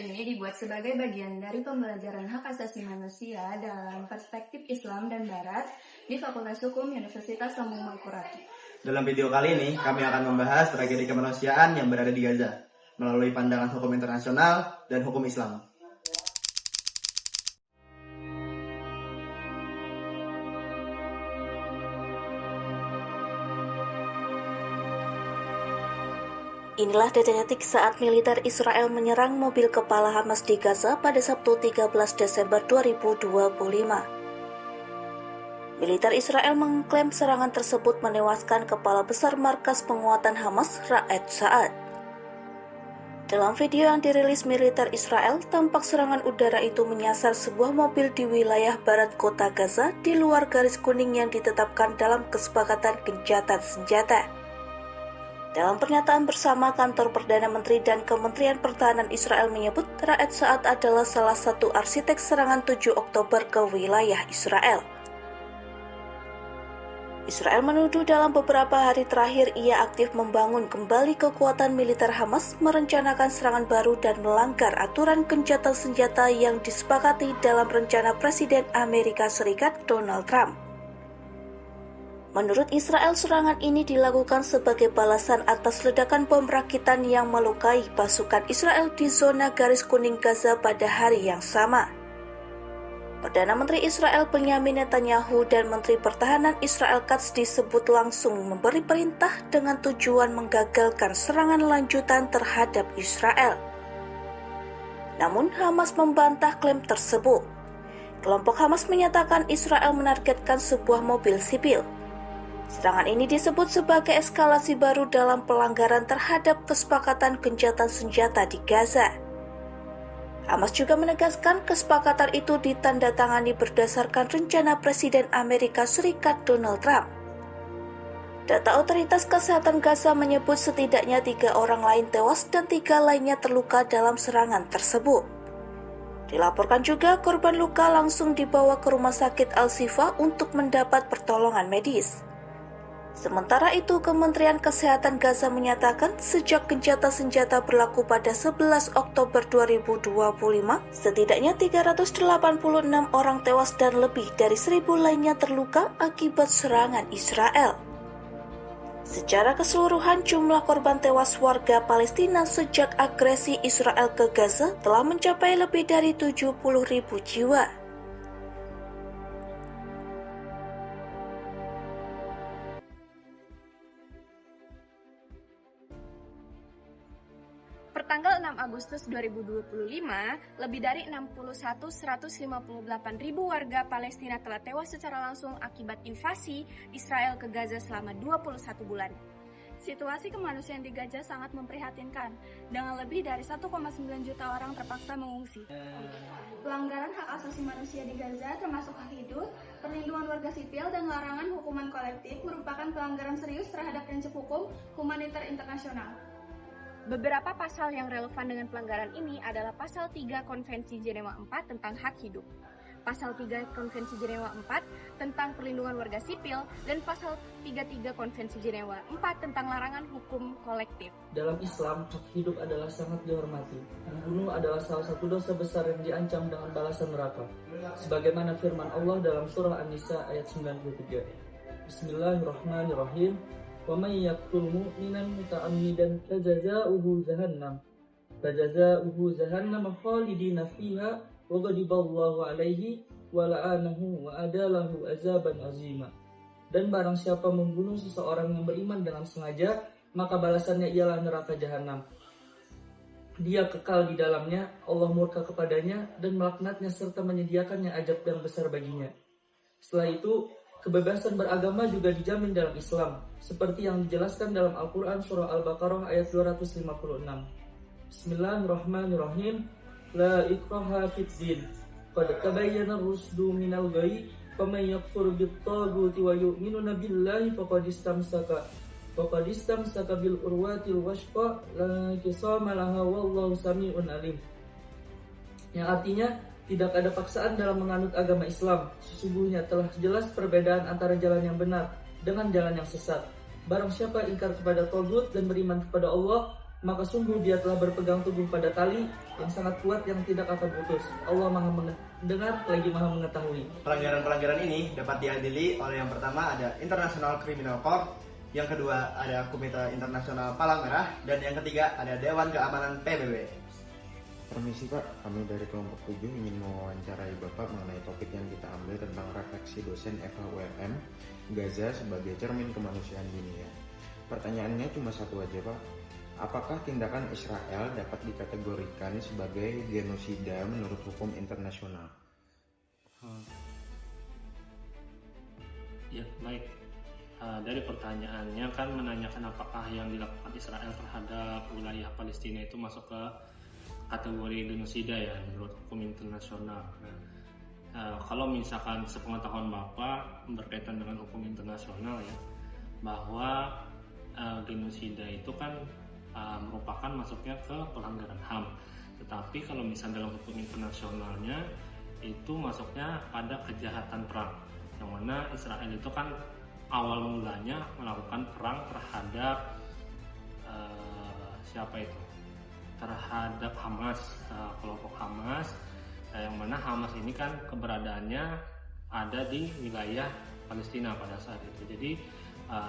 ini dibuat sebagai bagian dari pembelajaran hak asasi manusia dalam perspektif Islam dan Barat di Fakultas Hukum Universitas Lambung Mangkurat. Dalam video kali ini, kami akan membahas tragedi kemanusiaan yang berada di Gaza melalui pandangan hukum internasional dan hukum Islam. Inilah detik-detik saat militer Israel menyerang mobil kepala Hamas di Gaza pada Sabtu 13 Desember 2025. Militer Israel mengklaim serangan tersebut menewaskan kepala besar markas penguatan Hamas, Ra'ad Sha'ad. Dalam video yang dirilis militer Israel, tampak serangan udara itu menyasar sebuah mobil di wilayah barat kota Gaza di luar garis kuning yang ditetapkan dalam kesepakatan gencatan senjata. Dalam pernyataan bersama, kantor Perdana Menteri dan Kementerian Pertahanan Israel menyebut Ra'ad Sha'ad adalah salah satu arsitek serangan 7 Oktober ke wilayah Israel. Israel menuduh dalam beberapa hari terakhir ia aktif membangun kembali kekuatan militer Hamas, merencanakan serangan baru dan melanggar aturan gencatan senjata yang disepakati dalam rencana Presiden Amerika Serikat Donald Trump. Menurut Israel, serangan ini dilakukan sebagai balasan atas ledakan bom rakitan yang melukai pasukan Israel di zona garis kuning Gaza pada hari yang sama. Perdana Menteri Israel Benyamin Netanyahu dan Menteri Pertahanan Israel Katz disebut langsung memberi perintah dengan tujuan menggagalkan serangan lanjutan terhadap Israel. Namun Hamas membantah klaim tersebut. Kelompok Hamas menyatakan Israel menargetkan sebuah mobil sipil. Serangan ini disebut sebagai eskalasi baru dalam pelanggaran terhadap kesepakatan gencatan senjata di Gaza. Hamas juga menegaskan kesepakatan itu ditandatangani berdasarkan rencana Presiden Amerika Serikat Donald Trump. Data otoritas kesehatan Gaza menyebut setidaknya 3 orang lain tewas dan 3 lainnya terluka dalam serangan tersebut. Dilaporkan juga korban luka langsung dibawa ke Rumah Sakit Al-Shifa untuk mendapat pertolongan medis. Sementara itu, Kementerian Kesehatan Gaza menyatakan sejak gencatan senjata berlaku pada 11 Oktober 2025, setidaknya 386 orang tewas dan lebih dari 1.000 lainnya terluka akibat serangan Israel. Secara keseluruhan, jumlah korban tewas warga Palestina sejak agresi Israel ke Gaza telah mencapai lebih dari 70.000 jiwa. Pertanggal 6 Agustus 2025, lebih dari 61.158.000 warga Palestina telah tewas secara langsung akibat invasi Israel ke Gaza selama 21 bulan. Situasi kemanusiaan di Gaza sangat memprihatinkan, dengan lebih dari 1,9 juta orang terpaksa mengungsi. Pelanggaran hak asasi manusia di Gaza termasuk hak hidup, perlindungan warga sipil, dan larangan hukuman kolektif merupakan pelanggaran serius terhadap prinsip hukum humaniter internasional. Beberapa pasal yang relevan dengan pelanggaran ini adalah Pasal 3 Konvensi Jenewa 4 tentang hak hidup, Pasal 3 Konvensi Jenewa 4 tentang perlindungan warga sipil, dan Pasal 33 Konvensi Jenewa 4 tentang larangan hukum kolektif. Dalam Islam, hak hidup adalah sangat dihormati. Membunuh adalah salah satu dosa besar yang diancam dengan balasan neraka. Sebagaimana firman Allah dalam surah An-Nisa ayat 93. Bismillahirrahmanirrahim. وَمَنْ يَقْتُلْ مُؤْمِنًا مُتَعَمِّدًا فَجَزَاؤُهُ جَهَنَّمَ خَالِدِينَ فِيهَا وَغَضِبَ اللَّهُ عَلَيْهِ وَلَعَنَهُ وَأَعَدَّ لَهُ عَذَابًا عَظِيمًا. Dan barang siapa membunuh seseorang yang beriman dengan sengaja, maka balasannya ialah neraka jahanam. Dia kekal di dalamnya, Allah murka kepadanya dan melaknatnya serta menyediakannya azab yang besar baginya. Setelah itu, kebebasan beragama juga dijamin dalam Islam, seperti yang dijelaskan dalam Al-Quran surah Al-Baqarah ayat 256. Bismillahirrahmanirrahim. La ikraha fid din. Qad tabayyana ar-rusdu minal ghayy, faman yakfur bit-taghuti wa yu'minu billahi faqad istamsaka bil urwatil washqa la inqisama laha wallahu sami'un alim. Yang artinya, tidak ada paksaan dalam menganut agama Islam. Sesungguhnya telah jelas perbedaan antara jalan yang benar dengan jalan yang sesat. Barang siapa ingkar kepada Tagut dan beriman kepada Allah, maka sungguh dia telah berpegang teguh pada tali yang sangat kuat yang tidak akan putus. Allah Maha mendengar lagi Maha mengetahui. Pelanggaran-pelanggaran ini dapat diadili oleh yang pertama ada International Criminal Court, yang kedua ada Komite Internasional Palang Merah, dan yang ketiga ada Dewan Keamanan PBB. Permisi Pak, kami dari kelompok 7 ingin mewawancarai Bapak mengenai topik yang kita ambil tentang refleksi dosen FHURM Gaza sebagai cermin kemanusiaan dunia. Pertanyaannya cuma satu aja Pak, apakah tindakan Israel dapat dikategorikan sebagai genosida menurut hukum internasional? Ya, baik. Dari pertanyaannya kan menanyakan apakah yang dilakukan Israel terhadap wilayah Palestina itu masuk ke kategori genosida ya menurut hukum internasional. Kalau misalkan sepengetahuan Bapak berkaitan dengan hukum internasional ya, bahwa genosida itu kan merupakan masuknya ke pelanggaran HAM. Tetapi kalau misalnya dalam hukum internasionalnya itu masuknya pada kejahatan perang, yang mana Israel itu kan awal mulanya melakukan perang terhadap terhadap Hamas, kelompok Hamas, yang mana Hamas ini kan keberadaannya ada di wilayah Palestina pada saat itu. Jadi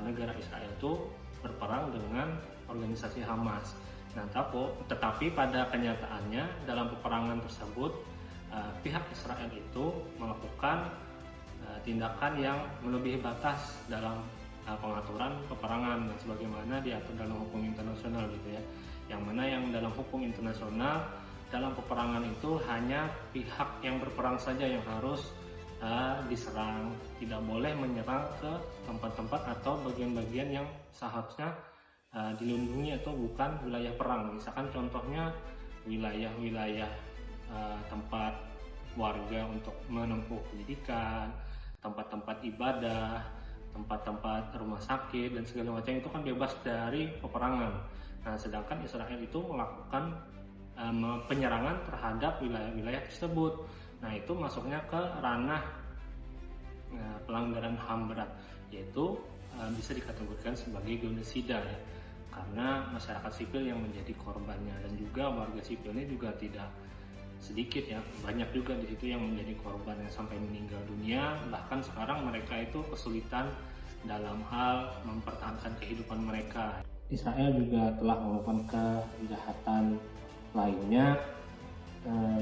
negara Israel itu berperang dengan organisasi Hamas. Nah, tetapi pada kenyataannya dalam peperangan tersebut pihak Israel itu melakukan tindakan yang melebihi batas dalam pengaturan peperangan sebagaimana diatur dalam hukum internasional gitu ya. Yang mana yang dalam hukum internasional dalam peperangan itu hanya pihak yang berperang saja yang harus diserang, tidak boleh menyerang ke tempat-tempat atau bagian-bagian yang seharusnya dilindungi atau bukan wilayah perang. Misalkan contohnya wilayah-wilayah tempat warga untuk menempuh pendidikan, tempat-tempat ibadah, tempat-tempat rumah sakit dan segala macam itu kan bebas dari peperangan. Nah, sedangkan Israel itu melakukan penyerangan terhadap wilayah-wilayah tersebut. Nah, itu masuknya ke ranah pelanggaran HAM berat, yaitu bisa dikategorikan sebagai genosida ya. Karena masyarakat sipil yang menjadi korbannya dan juga warga sipilnya juga tidak sedikit ya, banyak juga di situ yang menjadi korban yang sampai meninggal dunia. Bahkan sekarang mereka itu kesulitan dalam hal mempertahankan kehidupan mereka. Israel juga telah melakukan kejahatan lainnya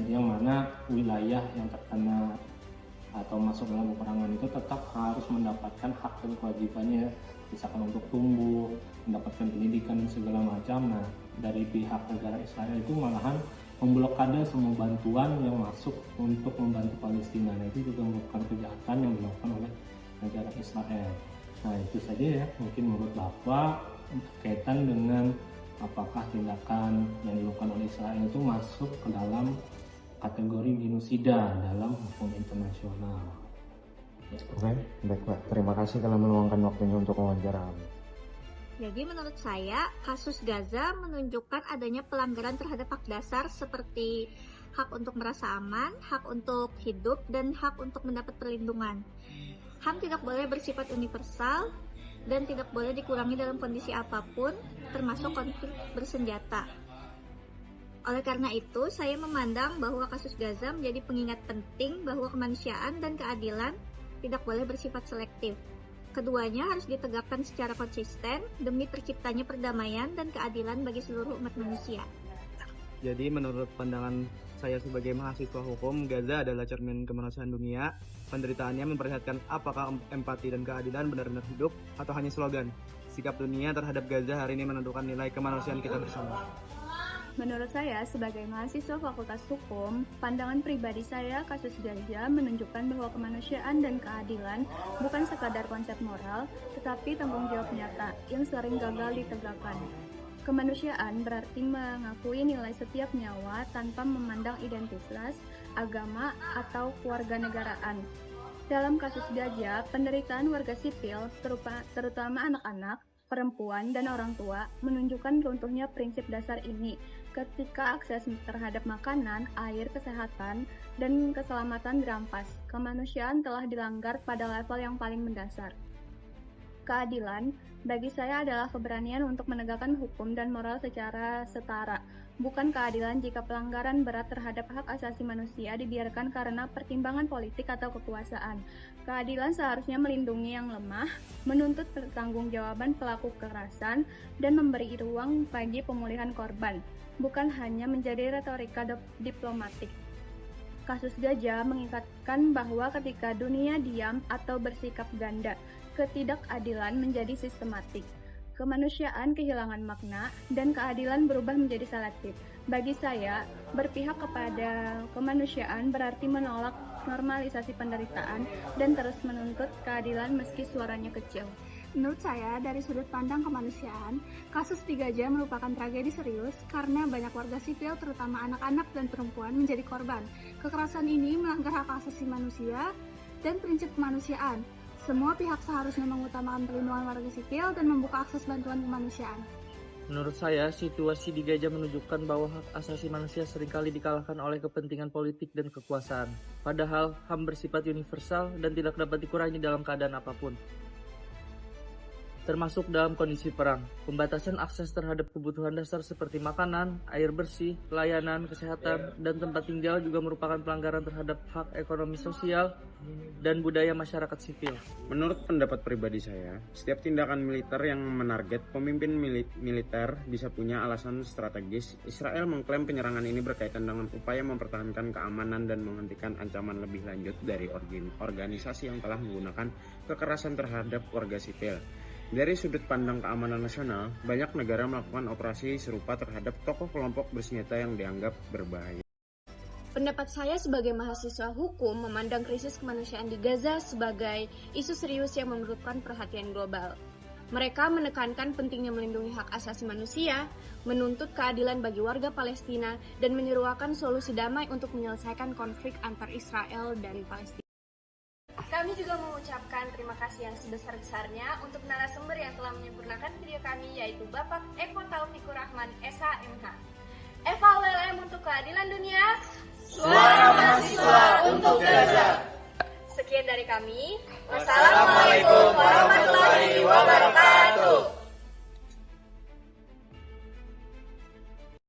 yang mana wilayah yang terkena atau masuk dalam peperangan itu tetap harus mendapatkan hak dan kewajibannya, misalkan untuk tumbuh, mendapatkan pendidikan dan segala macam. Nah, dari pihak negara Israel itu malahan memblokade semua bantuan yang masuk untuk membantu Palestina. Nah, itu juga merupakan kejahatan yang dilakukan oleh negara Israel. Nah, itu saja ya mungkin menurut Bapak berkaitan dengan apakah tindakan yang dilakukan oleh Israel itu masuk ke dalam kategori genosida dalam hukum internasional. Ya. Oke, baik Pak. Terima kasih telah meluangkan waktunya untuk wawancara kami. Jadi menurut saya, kasus Gaza menunjukkan adanya pelanggaran terhadap hak dasar seperti hak untuk merasa aman, hak untuk hidup, dan hak untuk mendapat perlindungan. HAM tidak boleh bersifat universal dan tidak boleh dikurangi dalam kondisi apapun, termasuk konflik bersenjata. Oleh karena itu, saya memandang bahwa kasus Gaza menjadi pengingat penting bahwa kemanusiaan dan keadilan tidak boleh bersifat selektif. Keduanya harus ditegakkan secara konsisten demi terciptanya perdamaian dan keadilan bagi seluruh umat manusia. Jadi menurut pandangan saya sebagai mahasiswa hukum, Gaza adalah cermin kemanusiaan dunia. Penderitaannya memperlihatkan apakah empati dan keadilan benar-benar hidup atau hanya slogan. Sikap dunia terhadap Gaza hari ini menentukan nilai kemanusiaan kita bersama. Menurut saya, sebagai mahasiswa Fakultas Hukum, pandangan pribadi saya kasus Gaza menunjukkan bahwa kemanusiaan dan keadilan bukan sekadar konsep moral, tetapi tanggung jawab nyata yang sering gagal ditegakkan. Kemanusiaan berarti mengakui nilai setiap nyawa tanpa memandang identitas, agama, atau kewarganegaraan. Dalam kasus Gaza, penderitaan warga sipil, terutama anak-anak, perempuan, dan orang tua, menunjukkan runtuhnya prinsip dasar ini ketika akses terhadap makanan, air, kesehatan, dan keselamatan dirampas. Kemanusiaan telah dilanggar pada level yang paling mendasar. Keadilan bagi saya adalah keberanian untuk menegakkan hukum dan moral secara setara, bukan keadilan jika pelanggaran berat terhadap hak asasi manusia dibiarkan karena pertimbangan politik atau kekuasaan. Keadilan seharusnya melindungi yang lemah, menuntut pertanggungjawaban pelaku kekerasan, dan memberi ruang bagi pemulihan korban, bukan hanya menjadi retorika diplomatik. Kasus Gajah mengingatkan bahwa ketika dunia diam atau bersikap ganda, ketidakadilan menjadi sistematik. Kemanusiaan kehilangan makna dan keadilan berubah menjadi selektif. Bagi saya, berpihak kepada kemanusiaan berarti menolak normalisasi penderitaan dan terus menuntut keadilan meski suaranya kecil. Menurut saya, dari sudut pandang kemanusiaan, kasus di Gajah merupakan tragedi serius karena banyak warga sipil, terutama anak-anak dan perempuan, menjadi korban. Kekerasan ini melanggar hak asasi manusia dan prinsip kemanusiaan. Semua pihak seharusnya mengutamakan perlindungan warga sipil dan membuka akses bantuan kemanusiaan. Menurut saya, situasi di Gajah menunjukkan bahwa hak asasi manusia seringkali dikalahkan oleh kepentingan politik dan kekuasaan. Padahal, HAM bersifat universal dan tidak dapat dikurangi dalam keadaan apapun. Termasuk dalam kondisi perang. Pembatasan akses terhadap kebutuhan dasar seperti makanan, air bersih, layanan, kesehatan, dan tempat tinggal juga merupakan pelanggaran terhadap hak ekonomi sosial dan budaya masyarakat sipil. Menurut pendapat pribadi saya, setiap tindakan militer yang menarget pemimpin militer bisa punya alasan strategis. Israel mengklaim penyerangan ini berkaitan dengan upaya mempertahankan keamanan dan menghentikan ancaman lebih lanjut dari organisasi yang telah menggunakan kekerasan terhadap warga sipil. Dari sudut pandang keamanan nasional, banyak negara melakukan operasi serupa terhadap tokoh kelompok bersenjata yang dianggap berbahaya. Pendapat saya sebagai mahasiswa hukum memandang krisis kemanusiaan di Gaza sebagai isu serius yang memerlukan perhatian global. Mereka menekankan pentingnya melindungi hak asasi manusia, menuntut keadilan bagi warga Palestina, dan menyeruakan solusi damai untuk menyelesaikan konflik antar Israel dan Palestina. Kami juga mengucapkan terima kasih yang sebesar-besarnya untuk narasumber yang telah menyempurnakan video kami, yaitu Bapak Eko Taufikur Rahman, SH.MH. FHWLM untuk keadilan dunia, suara mahasiswa untuk Gaza. Sekian dari kami. Wassalamualaikum warahmatullahi wabarakatuh.